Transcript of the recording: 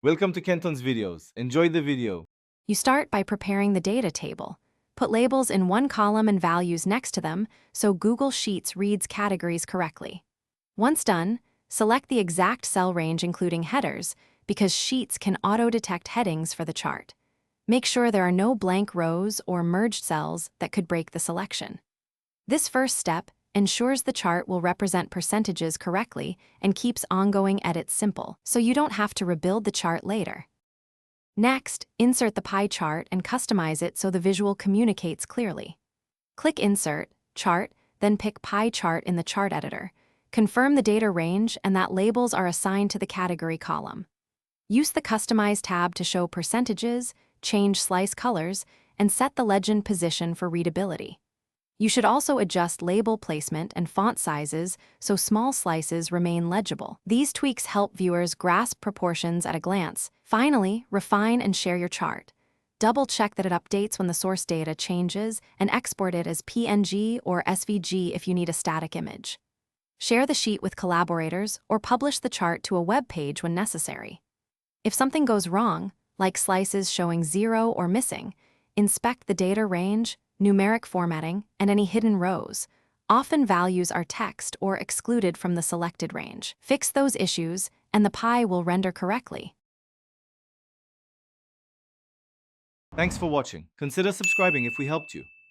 Welcome to Kenton's videos. Enjoy the video. You start by preparing the data table. Put labels in one column and values next to them so Google Sheets reads categories correctly. Once done, select the exact cell range including headers because Sheets can auto-detect headings for the chart. Make sure there are no blank rows or merged cells that could break the selection. This first step ensures the chart will represent percentages correctly and keeps ongoing edits simple, so you don't have to rebuild the chart later. Next, insert the pie chart and customize it so the visual communicates clearly. Click Insert, Chart, then pick Pie Chart in the chart editor. Confirm the data range and that labels are assigned to the category column. Use the Customize tab to show percentages, change slice colors, and set the legend position for readability. You should also adjust label placement and font sizes so small slices remain legible. These tweaks help viewers grasp proportions at a glance. Finally, refine and share your chart. Double-check that it updates when the source data changes and export it as PNG or SVG if you need a static image. Share the sheet with collaborators or publish the chart to a web page when necessary. If something goes wrong, like slices showing 0 or missing, inspect the data range, numeric formatting, and any hidden rows. Often values are text or excluded from the selected range. Fix those issues, and the pie will render correctly. Thanks for watching. Consider subscribing if we helped you.